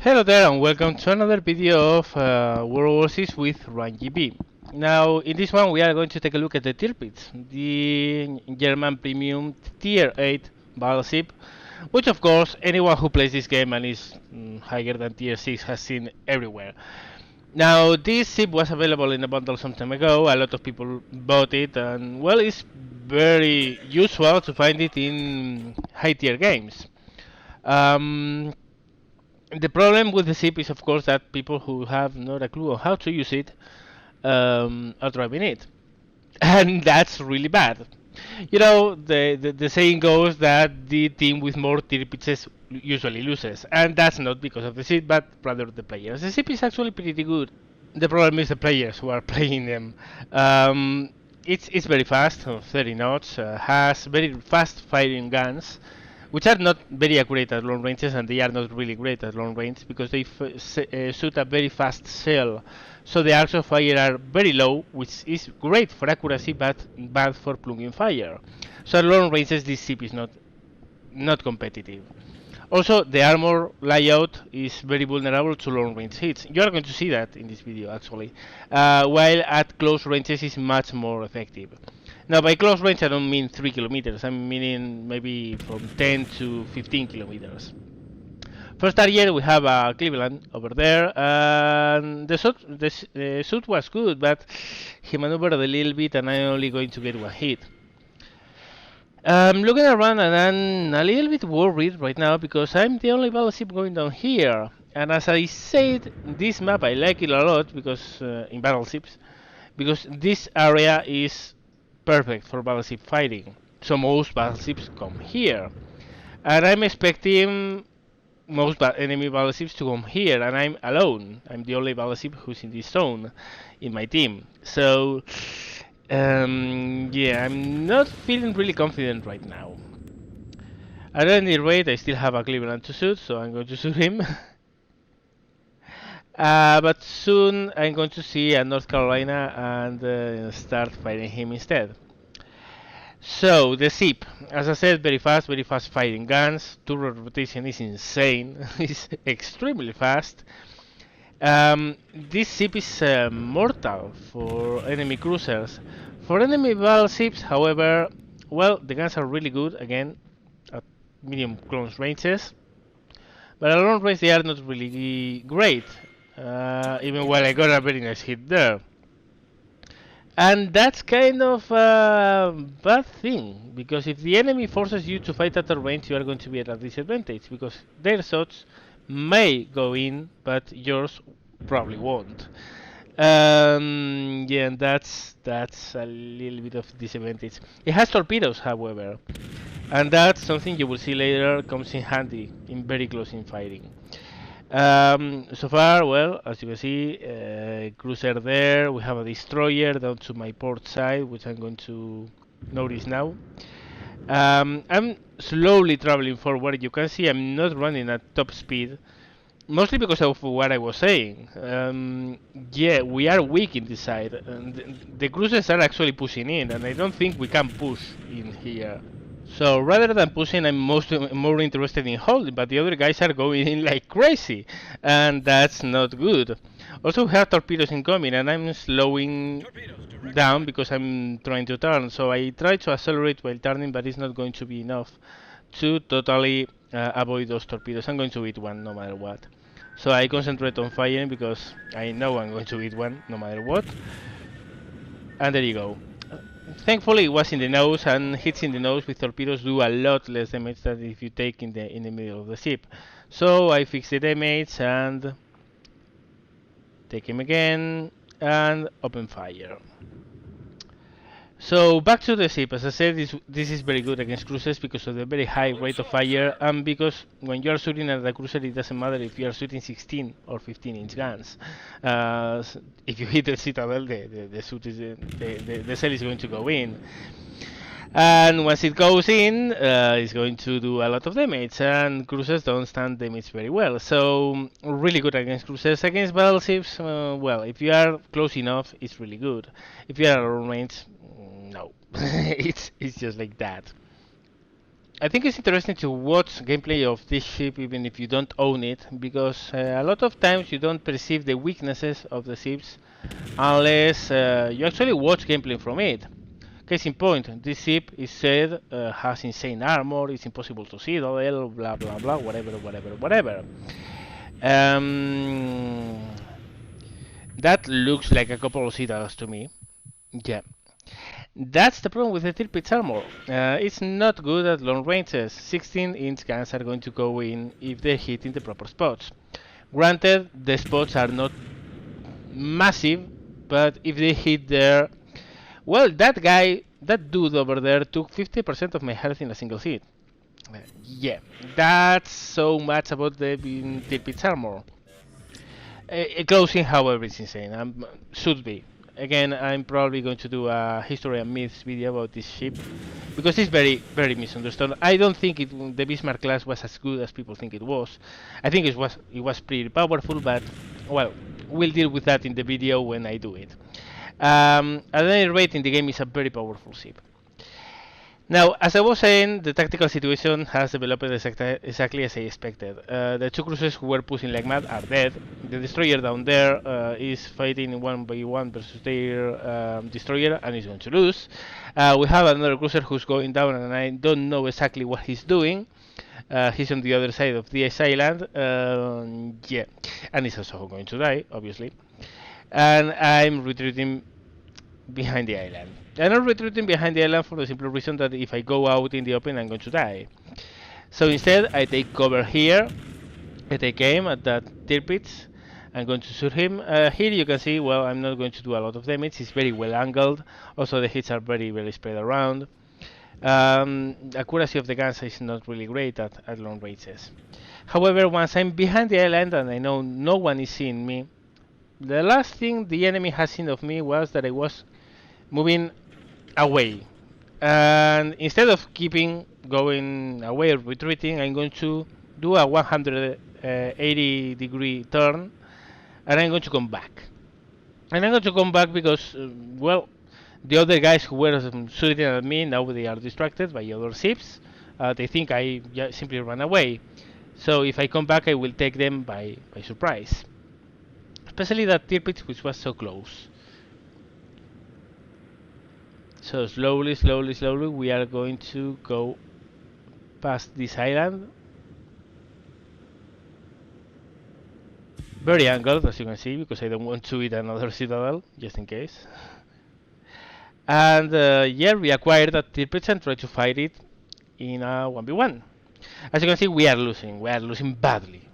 Hello there and welcome to another video of World Warships with RunGB. Now in this one we are going to take a look at the Tirpitz, the German premium tier 8 battleship, which of course anyone who plays this game and is higher than tier 6 has seen everywhere. Now this ship was available in a bundle some time ago, a lot of people bought it, and well, it's very usual to find it in high tier games. Um, the problem with the ship is, of course, that people who have not a clue on how to use it are driving it, and that's really bad. You know, the saying goes that the team with more tirpitzes usually loses, and that's not because of the ship, but rather the players. The ship is actually pretty good. The problem is the players who are playing them. It's very fast, 30 knots, has very fast firing guns, which are not very accurate at long ranges, and they are not really great at long range because they shoot a very fast shell. So the arcs of fire are very low, which is great for accuracy but bad for plunging fire. So at long ranges this ship is not competitive. Also, the armor layout is very vulnerable to long range hits. You are going to see that in this video actually, while at close ranges is much more effective. Now by close range I don't mean 3 kilometers, I'm meaning maybe from 10 to 15 kilometers. First target we have Cleveland over there, and the suit was good, but he maneuvered a little bit and I'm only going to get one hit. I'm looking around and I'm a little bit worried right now because I'm the only battleship going down here. And as I said, this map I like it a lot because in battleships, because this area is perfect for battleship fighting. So most battleships come here, and I'm expecting most enemy battleships to come here, and I'm alone. I'm the only battleship who's in this zone in my team. So yeah, I'm not feeling really confident right now. At any rate, I still have a Cleveland to shoot, so I'm going to shoot him. But soon I'm going to see a North Carolina and start fighting him instead. So the ship, as I said, very fast fighting guns. Turret rotation is insane. It's extremely fast. This ship is mortal for enemy cruisers. For enemy battleships, however, well, the guns are really good, again, at medium close ranges. But at long range they are not really great, even while I got a very nice hit there. And that's kind of a bad thing, because if the enemy forces you to fight at a range, you are going to be at a disadvantage, because their shots may go in, but yours probably won't. Yeah, and that's a little bit of disadvantage. It has torpedoes, however, and that's something you will see later comes in handy in very close in fighting. So far, well, as you can see, cruiser there. We have a destroyer down to my port side, which I'm going to notice now. I'm slowly traveling forward. You can see I'm not running at top speed, mostly because of what I was saying. Yeah, we are weak in this side, and the cruisers are actually pushing in, and I don't think we can push in here. So rather than pushing, I'm more interested in holding, but the other guys are going in like crazy, and that's not good. Also, we have torpedoes incoming, and I'm slowing down because I'm trying to turn. So I try to accelerate while turning, but it's not going to be enough to totally avoid those torpedoes. I'm going to hit one no matter what. So I concentrate on firing because I know I'm going to hit one no matter what. And there you go. Thankfully, it was in the nose, and hits in the nose with torpedoes do a lot less damage than if you take in the middle of the ship. So I fix the damage and take him again and open fire. So back to the ship. As I said, this is very good against cruisers because of the very high rate of fire, and because when you are shooting at the cruiser, it doesn't matter if you are shooting 16 or 15-inch guns. If you hit the citadel, the cell is going to go in. And once it goes in, it's going to do a lot of damage, and cruisers don't stand damage very well. So really good against cruisers. Against battleships, well, if you are close enough, it's really good. If you are at long range, no. It's just like that. I think it's interesting to watch gameplay of this ship even if you don't own it, because a lot of times you don't perceive the weaknesses of the ships unless you actually watch gameplay from it. Case in point, this ship is said has insane armor, it's impossible to see, blah blah blah, whatever. Um, that looks like a couple of citadels to me. Yeah. That's the problem with the Tirpitz armor. It's not good at long ranges. 16-inch guns are going to go in if they hit in the proper spots. Granted, the spots are not massive, but if they hit there, well, that dude over there took 50% of my health in a single hit. Yeah, that's so much about the Tirpitz armor. Closing, however, is insane. Should be. Again, I'm probably going to do a history and myths video about this ship because it's very misunderstood. I don't think the Bismarck class was as good as people think it was. I think it was pretty powerful, but well, we'll deal with that in the video when I do it. At any rate, in the game, it's a very powerful ship. Now, as I was saying, the tactical situation has developed exactly as I expected. The two cruisers who were pushing like mad are dead. The destroyer down there is fighting 1v1 versus their destroyer and is going to lose. We have another cruiser who's going down and I don't know exactly what he's doing. He's on the other side of the ice island. Yeah, and he's also going to die, obviously. And I'm retreating behind the island. I'm not retreating behind the island for the simple reason that if I go out in the open, I'm going to die. So instead, I take cover here. I take aim at that Tirpitz. I'm going to shoot him. Here you can see, well, I'm not going to do a lot of damage. It's very well angled. Also, the hits are very spread around. Accuracy of the guns is not really great at long ranges. However, once I'm behind the island and I know no one is seeing me, the last thing the enemy has seen of me was that I was moving away, and instead of keeping going away or retreating, I'm going to do a 180-degree turn and I'm going to come back. And I'm going to come back because well, the other guys who were shooting at me, now they are distracted by other ships. They think I simply ran away, so if I come back I will take them by surprise, especially that Tirpitz which was so close. So slowly, we are going to go past this island. Very angled, as you can see, because I don't want to hit another citadel, just in case. And yeah, we acquired that Tirpitz and try to fight it in a 1v1. As you can see, we are losing. We are losing badly.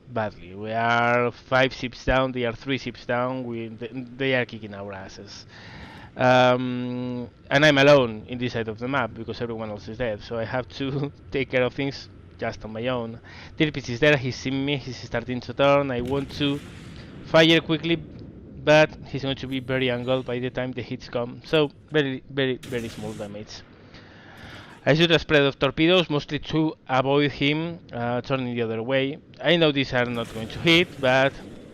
We are 5 ships down, they are 3 ships down, they are kicking our asses. And I'm alone in this side of the map because everyone else is dead, so I have to take care of things just on my own. Tirpitz is there, he's seeing me, he's starting to turn. I want to fire quickly, but he's going to be very angled by the time the hits come, so very small damage. I shoot a spread of torpedoes, mostly to avoid him turning the other way. I know these are not going to hit, but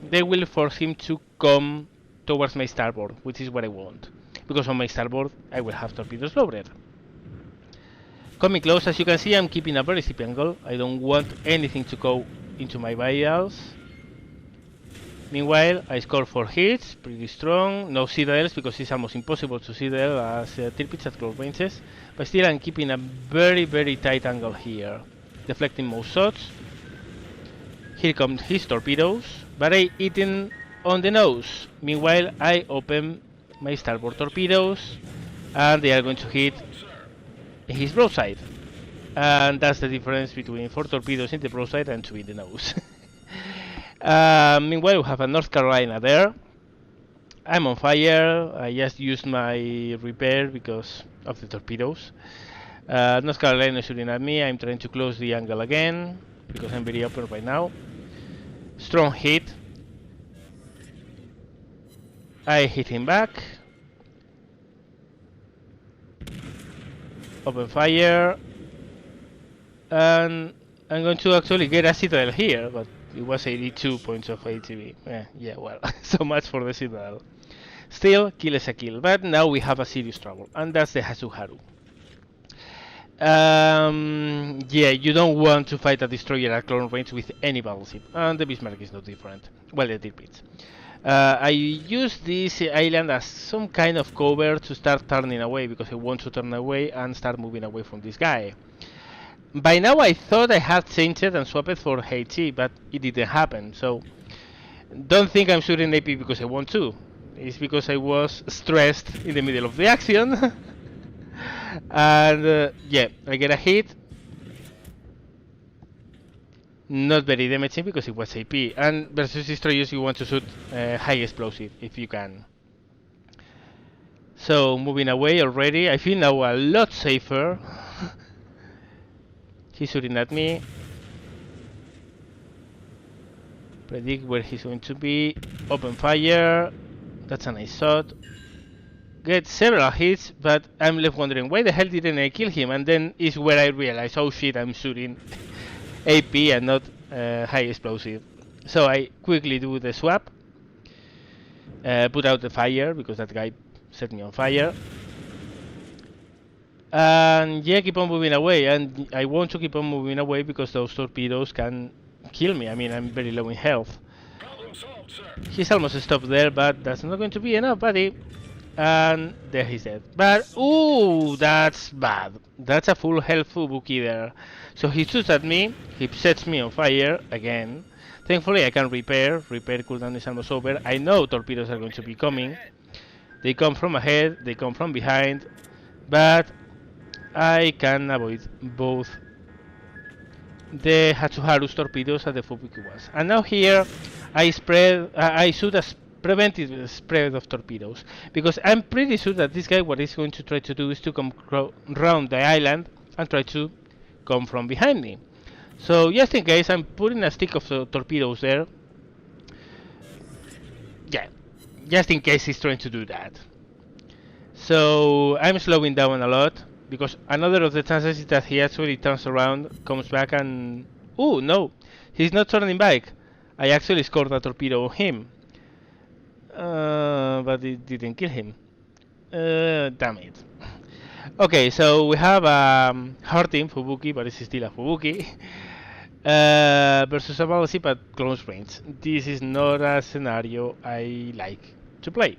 they will force him to come towards my starboard, which is what I want, because on my starboard I will have torpedoes loaded. Coming close, as you can see, I'm keeping a very steep angle. I don't want anything to go into my vials. Meanwhile, I score 4 hits, pretty strong. No citadels, because it's almost impossible to citadel as Tirpitz at close ranges. But still, I'm keeping a very tight angle here, deflecting most shots. Here come his torpedoes, but I hit him on the nose. Meanwhile, I open my starboard torpedoes, and they are going to hit his broadside. And that's the difference between 4 torpedoes in the broadside and 2 in the nose. Meanwhile, we have a North Carolina there. I'm on fire. I just used my repair because of the torpedoes. North Carolina is shooting at me. I'm trying to close the angle again because I'm very open right now. Strong hit. I hit him back. Open fire. And I'm going to actually get a citadel here, but it was 82 points of ATB. Yeah, well, so much for the citadel. Still, kill is a kill, but now we have a serious trouble, and that's the Hasuharu. Yeah, you don't want to fight a destroyer at close range with any battleship, and the Bismarck is no different. Well, the Tirpitz. I use this island as some kind of cover to start turning away because I want to turn away and start moving away from this guy. By now I thought I had changed it and swapped it for HE, but it didn't happen, so don't think I'm shooting AP because I want to. It's because I was stressed in the middle of the action. And yeah, I get a hit. Not very damaging because it was AP. And versus destroyers you want to shoot high explosive if you can. So moving away already, I feel now a lot safer. He's shooting at me. Predict where he's going to be. Open fire. That's a nice shot. Get several hits, but I'm left wondering why the hell didn't I kill him? And then is where I realize, oh shit, I'm shooting AP and not high explosive. So I quickly do the swap. Put out the fire because that guy set me on fire. And yeah, keep on moving away. And I want to keep on moving away because those torpedoes can kill me. I mean, I'm very low in health. He's almost stopped there, but that's not going to be enough, buddy. And there he's dead. But ooh, that's bad. That's a full health Fubuki there. So he shoots at me, he sets me on fire again. Thankfully I can repair. Repair cooldown is almost over. I know torpedoes are going to be coming. They come from ahead, they come from behind, but I can avoid both the Hatsuharu's torpedoes and the Fubuki ones. And now here I shoot a preventive spread of torpedoes because I'm pretty sure that this guy what he's going to try to do is to come round the island and try to come from behind me. So just in case, I'm putting a stick of torpedoes there. Yeah, just in case he's trying to do that. So I'm slowing down a lot because another of the chances is that he actually turns around, comes back and... Oh no, he's not turning back. I actually scored a torpedo on him. But it didn't kill him. Damn it. Okay, so we have hurting Fubuki, but it's still a Fubuki. Versus a battleship at close range. This is not a scenario I like to play.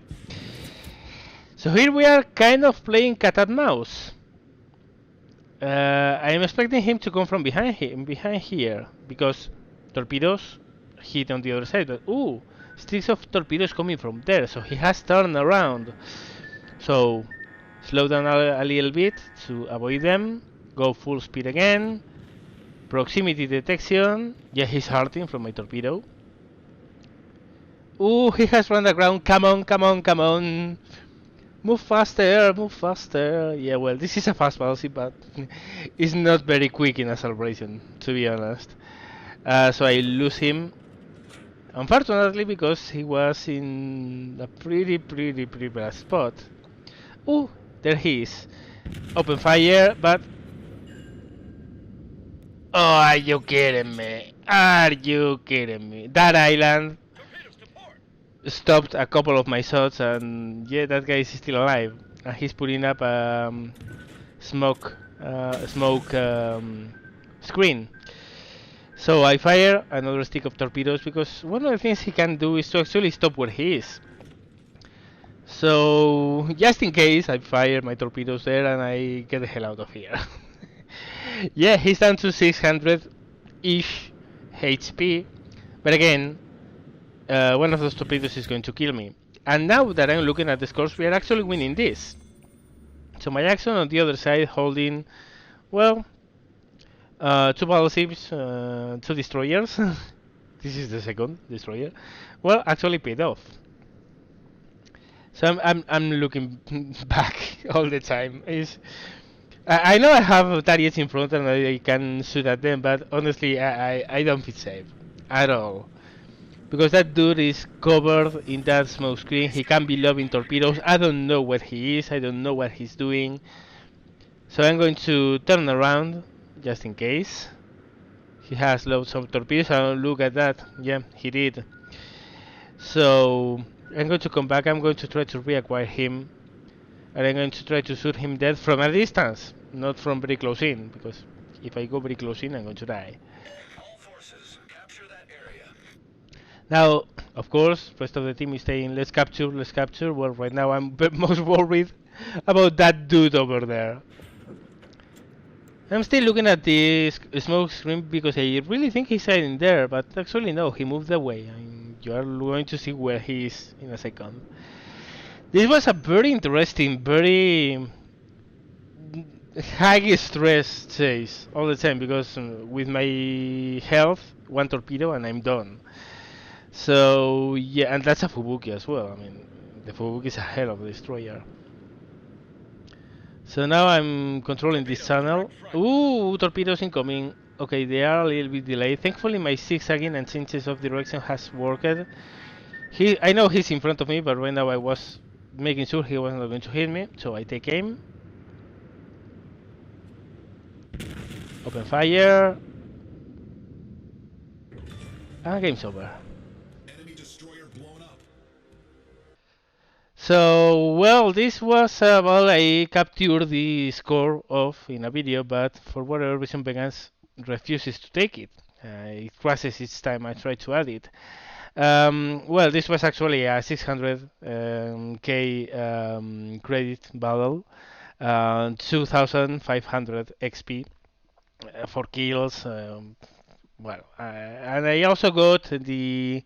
So here we are kind of playing cat-and-mouse. I am expecting him to come from behind here, because torpedoes hit on the other side, but ooh, sticks of torpedoes coming from there, so he has turned around. So slow down a little bit to avoid them, go full speed again, proximity detection. Yeah, he's hurting from my torpedo. Ooh, he has run aground. Come on, come on, come on. Move faster, move faster. Yeah, well, this is a fast battleship, but it's not very quick in a celebration, to be honest. So I lose him, unfortunately, because he was in a pretty bad spot. Ooh, there he is. Open fire, but... Oh, are you kidding me? Are you kidding me? That island stopped a couple of my shots, and yeah, that guy is still alive. And he's putting up a smoke screen. So I fire another stick of torpedoes because one of the things he can do is to actually stop where he is. So just in case, I fire my torpedoes there and I get the hell out of here. Yeah, he's down to 600-ish HP, but again, one of those torpedoes is going to kill me. And now that I'm looking at the scores, we are actually winning this. So my action on the other side, holding, well, 2 battleships, 2 destroyers. This is the second destroyer. Well, actually paid off. So I'm looking back all the time. I know I have targets in front and I can shoot at them, but honestly, I don't feel safe at all. Because that dude is covered in that smoke screen, he can be lobbing torpedoes, I don't know where he is, I don't know what he's doing. So I'm going to turn around, just in case. He has loads of torpedoes, and look at that, yeah, he did. So I'm going to come back, I'm going to try to reacquire him. And I'm going to try to shoot him dead from a distance. not from very close in, because if I go very close in, I'm going to die. All forces, capture that area. Now, of course, rest of the team is saying, let's capture, let's capture. Well, right now I'm most worried about that dude over there. I'm still looking at this smoke screen because I really think he's hiding there, but actually no, he moved away. You are going to see where he is in a second. This was a very interesting, very high stress chase all the time because with my health, one torpedo and I'm done. So yeah, and that's a Fubuki as well. I mean, the Fubuki is a hell of a destroyer. So now I'm controlling this channel. Ooh, torpedoes incoming. Okay, they are a little bit delayed. Thankfully, my zigzagging and changes of direction has worked. I know he's in front of me, but right now I was making sure he was not going to hit me. So I take aim, open fire, and game's over. Enemy destroyer blown up. So, well, this was about I captured the score of in a video, but for whatever reason, Vegas refuses to take it. It crashes each time I try to add it. Well, this was actually a 600k credit battle, 2,500 XP for kills. And I also got the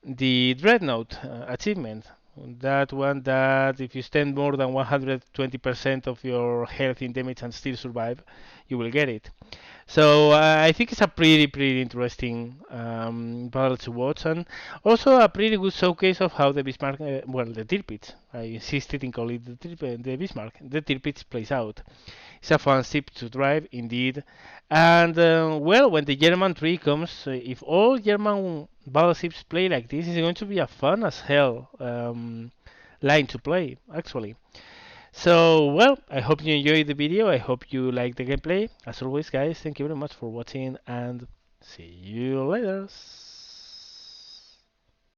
Dreadnought achievement. That one that if you spend more than 120% of your health in damage and still survive, you will get it. So I think it's a pretty interesting battle to watch, and also a pretty good showcase of how the Bismarck, well, the Tirpitz, I insisted in calling it the Bismarck, the Tirpitz plays out. It's a fun ship to drive, indeed. And well, when the German tree comes, if all German battleships play like this, it's going to be a fun as hell line to play, actually. So, well, I hope you enjoyed the video. I hope you liked the gameplay. As always, guys, thank you very much for watching and see you later.